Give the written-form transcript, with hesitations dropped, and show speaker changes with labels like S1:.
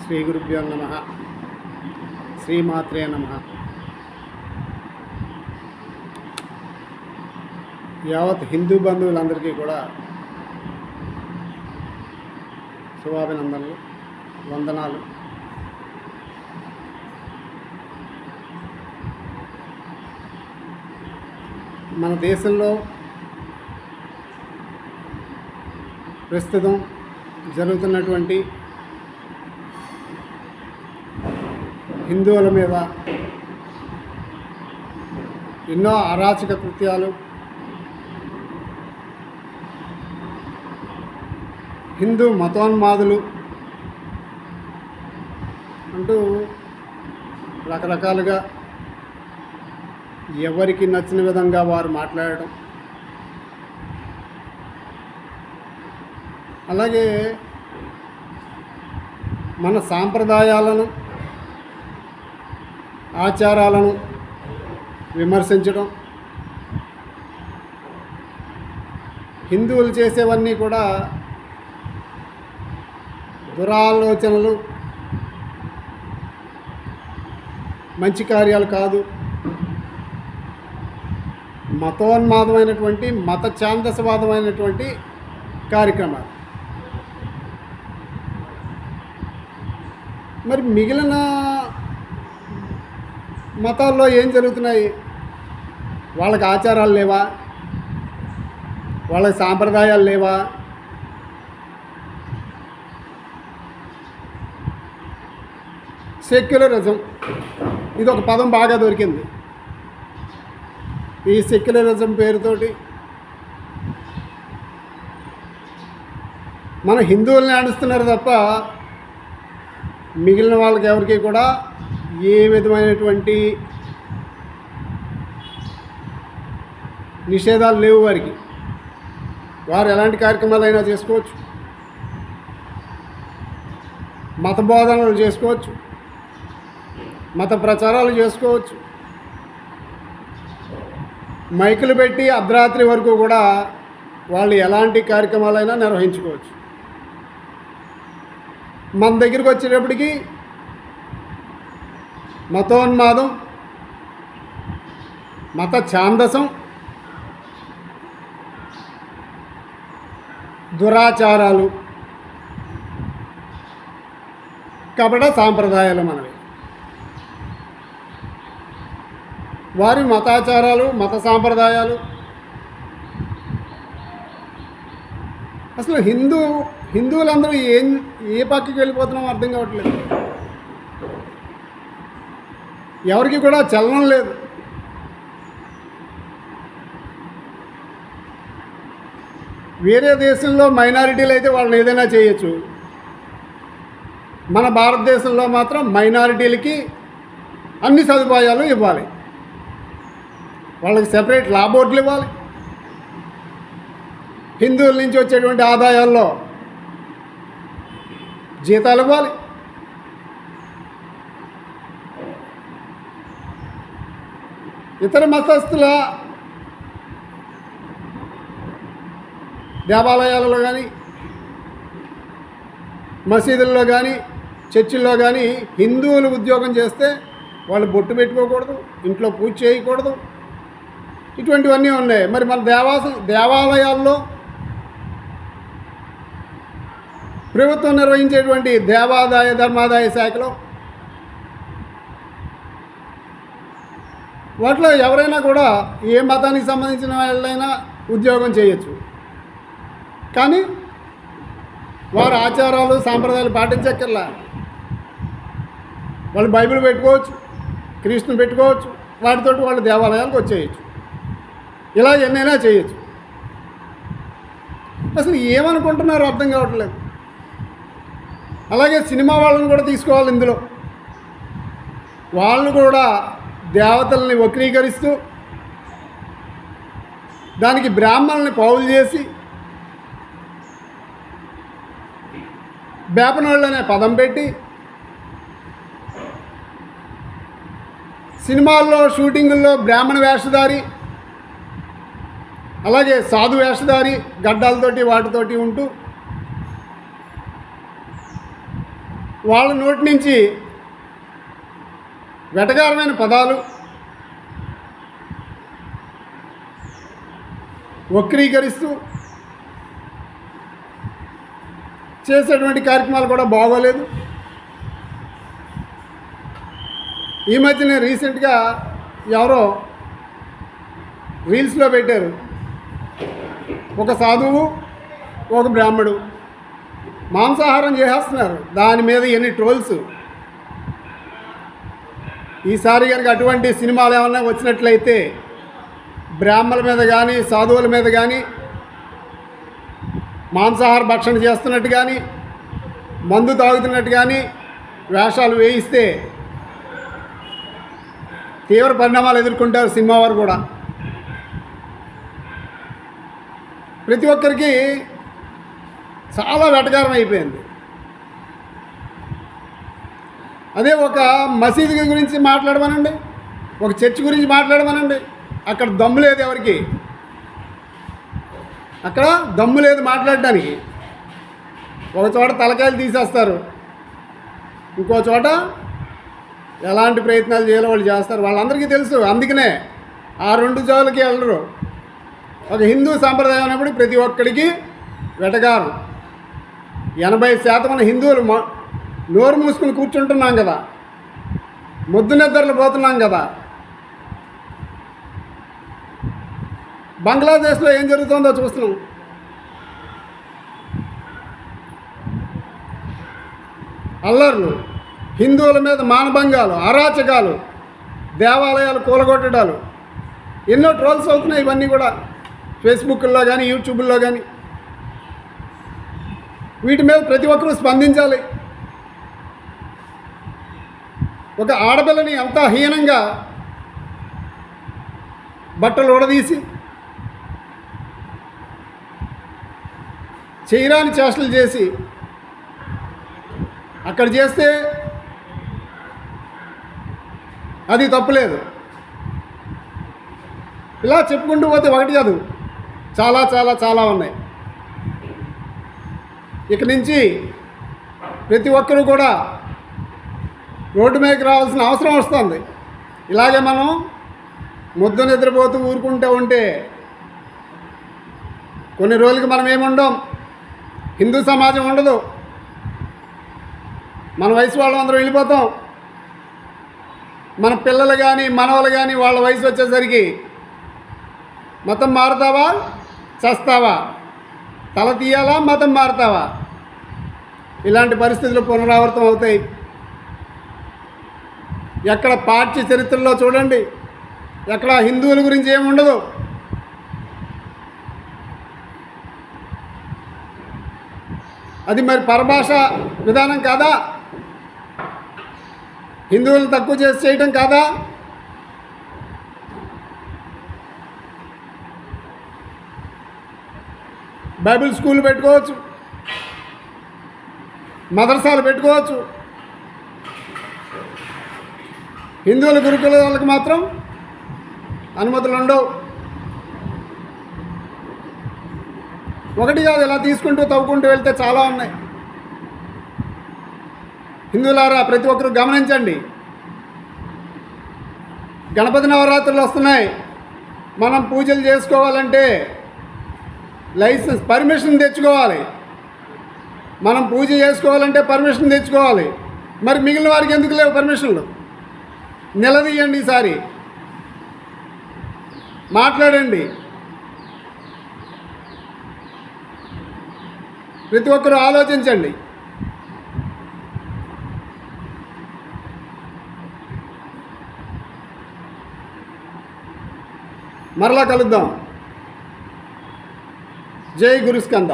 S1: శ్రీ గురుభ్యో నమః. శ్రీమాత్రే నమః. యావత్ హిందూ బంధువులందరికీ కూడా శుభాభినందనలు, వందనాలు. మన దేశంలో ప్రస్తుతం జరుగుతున్నటువంటి హిందువుల మీద ఎన్నో అరాచక కృత్యాలు, హిందూ మతోన్మాదులు అంటూ రకరకాలుగా ఎవరికి నచ్చిన విధంగా వారు మాట్లాడడం, అలాగే మన సాంప్రదాయాలను, ఆచారాలను విమర్శించడం, హిందువులు చేసేవన్నీ కూడా దురాలోచనలు, మంచి కార్యాలు కాదు, మతోన్మాదమైనటువంటి మత ఛాందసవాదమైనటువంటి కార్యక్రమాలు. మరి మిగిలిన మతాల్లో ఏం జరుగుతున్నాయి? వాళ్ళకి ఆచారాలు లేవా? వాళ్ళకి సాంప్రదాయాలు లేవా? సెక్యులరిజం, ఇది ఒక పదం బాగా దొరికింది. ఈ సెక్యులరిజం పేరుతోటి మన హిందువుల్ని ఆడిస్తున్నారు తప్ప మిగిలిన వాళ్ళకి ఎవరికి కూడా ఏ విధమైనటువంటి నిషేధాలు లేవు. వారు ఎలాంటి కార్యక్రమాలైనా చేసుకోవచ్చు, మత బోధనలు చేసుకోవచ్చు, మత ప్రచారాలు చేసుకోవచ్చు, మైకులు పెట్టి అర్ధరాత్రి వరకు కూడా వాళ్ళు ఎలాంటి కార్యక్రమాలైనా నిర్వహించుకోవచ్చు. మన దగ్గరికి వచ్చేటప్పటికి మతోన్మాదం, మత ఛాందసం, దురాచారాలు, కపట సాంప్రదాయాలు మనవి. వారి మతాచారాలు, మత సాంప్రదాయాలు అసలు హిందువులందరూ ఏ పక్కకి వెళ్ళిపోతున్నామో అర్థం కావట్లేదు. ఎవరికి కూడా చలనం లేదు. వేరే దేశంలో మైనారిటీలు అయితే వాళ్ళని ఏదైనా చేయొచ్చు. మన భారతదేశంలో మాత్రం మైనారిటీలకి అన్ని సదుపాయాలు ఇవ్వాలి. వాళ్ళకి సెపరేట్ లా బోర్డులు ఇవ్వాలి. హిందువుల నుంచి వచ్చేటువంటి ఆదాయాల్లో జీతాలు ఇవ్వాలి. ఇతర మతస్థుల దేవాలయాలలో కానీ, మసీదుల్లో కానీ, చర్చిల్లో కానీ హిందువులు ఉద్యోగం చేస్తే వాళ్ళు బొట్టు పెట్టుకోకూడదు, ఇంట్లో పూజ చేయకూడదు, ఇటువంటివన్నీ ఉన్నాయి. మరి మన దేవాలయాల్లో ప్రభుత్వం నిర్వహించేటువంటి దేవాదాయ ధర్మాదాయ శాఖలో వాటిలో ఎవరైనా కూడా ఏ మతానికి సంబంధించిన వాళ్ళైనా ఉద్యోగం చేయొచ్చు. కానీ వారు ఆచారాలు, సాంప్రదాయాలు పాటించక్కర్లా. వాళ్ళు బైబిల్ పెట్టుకోవచ్చు, క్రీస్తుని పెట్టుకోవచ్చు, వాటితోటి వాళ్ళు దేవాలయాలకు వచ్చేయచ్చు. ఇలా ఎన్నైనా చేయొచ్చు. అసలు ఏమనుకుంటున్నారో అర్థం కావట్లేదు. అలాగే సినిమా వాళ్ళని కూడా తీసుకోవాలి. ఇందులో వాళ్ళు కూడా దేవతల్ని వక్రీకరిస్తూ దానికి బ్రాహ్మణుల్ని పౌలు చేసి బేపనోళ్ళు అనే పదం పెట్టి సినిమాల్లో షూటింగుల్లో బ్రాహ్మణ వేషధారి, అలాగే సాధు వేషధారి గడ్డాలతోటి వాటితోటి ఉంటూ వాళ్ళ నోటి నుంచి వెటకారమైన పదాలు, వక్రీకరిస్తూ చేసేటువంటి కార్యక్రమాలు కూడా బాగోలేదు. ఈ మధ్యనే రీసెంట్గా ఎవరో రీల్స్లో పెట్టారు, ఒక సాధువు ఒక బ్రాహ్మడు మాంసాహారం చేసేస్తున్నారు. దాని మీద ఎన్ని ట్రోల్స్. ఈసారి కనుక అటువంటి సినిమాలు ఏమన్నా వచ్చినట్లయితే బ్రాహ్మణుల మీద కానీ సాధువుల మీద కానీ మాంసాహార భక్షణ చేస్తున్నట్టు కానీ మందు తాగుతున్నట్టు కానీ వేషాలు వేయిస్తే తీవ్ర పరిణామాలు ఎదుర్కొంటారు సినిమా వారు కూడా. ప్రతి ఒక్కరికి చాలా వెటకారం అయిపోయింది. అదే ఒక మసీదు గురించి మాట్లాడమనండి, ఒక చర్చ్ గురించి మాట్లాడమనండి, అక్కడ దమ్ము లేదు ఎవరికి, అక్కడ దమ్ము లేదు మాట్లాడడానికి. ఒక చోట తలకాయలు తీసేస్తారు, ఇంకో చోట ఎలాంటి ప్రయత్నాలు చేయాలో వాళ్ళు చేస్తారు. వాళ్ళందరికీ తెలుసు, అందుకనే ఆ రెండు జోలకి వెళ్ళరు. ఒక హిందూ సాంప్రదాయం అన్నప్పుడు ప్రతి ఒక్కడికి వెటకారం. 80% మన హిందువులు నోరు మూసుకుని కూర్చుంటున్నాం కదా, ముద్దు నిద్రలు పోతున్నాం కదా. బంగ్లాదేశ్లో ఏం జరుగుతుందో చూస్తున్నాం. అల్లర్లు, హిందువుల మీద మానభంగాలు, అరాచకాలు, దేవాలయాలు కూలగొట్టడాలు, ఎన్నో ట్రోల్స్ అవుతున్నాయి. ఇవన్నీ కూడా ఫేస్బుక్లో కానీ యూట్యూబ్లో కానీ. వీటి మీద ప్రతి ఒక్కరూ స్పందించాలి. ఒక ఆడపిల్లని అంత హీనంగా బట్టలు ఉడదీసి చేయరాని చేష్టలు చేసి అక్కడ చేస్తే అది తప్పులేదు. ఇలా చెప్పుకుంటూ పోతే ఒకటి కాదు, చాలా చాలా చాలా ఉన్నాయి. ఇక నుంచి ప్రతి ఒక్కరూ కూడా రోడ్డు మీదకి రావాల్సిన అవసరం వస్తుంది. ఇలాగే మనం ముద్ద నిద్రపోతూ ఊరుకుంటూ ఉంటే కొన్ని రోజులకి మనం ఏముండం, హిందూ సమాజం ఉండదు, మన వయసు వాళ్ళు అందరూ వెళ్ళిపోతాం. మన పిల్లలు కానీ మనవలు కానీ వాళ్ళ వయసు వచ్చేసరికి మతం మారుతావా చస్తావా, తల తీయాలా మతం మారుతావా, ఇలాంటి పరిస్థితులు పునరావృతం అవుతాయి. ఎక్కడ పాఠ్య చరిత్రలో చూడండి, ఎక్కడ హిందువుల గురించి ఏముండదు. అది మరి పరభాష విధానం కాదా? హిందువులను తక్కువ చేసి చేయటం కాదా? బైబిల్ స్కూల్ పెట్టుకోవచ్చు, మదర్సాలు పెట్టుకోవచ్చు. హిందువుల గురుకులాలకు మాత్రం అనుమతులు ఉండవు. ఒకటి కాదు, ఇలా తీసుకుంటూ తవ్వుకుంటూ వెళ్తే చాలా ఉన్నాయి. హిందువులారా ప్రతి ఒక్కరూ గమనించండి. గణపతి నవరాత్రులు వస్తున్నాయి. మనం పూజలు చేసుకోవాలంటే లైసెన్స్ పర్మిషన్ తెచ్చుకోవాలి. మనం పూజ చేసుకోవాలంటే పర్మిషన్ తెచ్చుకోవాలి. మరి మిగిలిన వారికి ఎందుకు లేవు పర్మిషన్లు? నిలదీయండి, ఈసారి మాట్లాడండి. ప్రతి ఒక్కరూ ఆలోచించండి. మరలా కలుద్దాం. జై గురుస్కంద.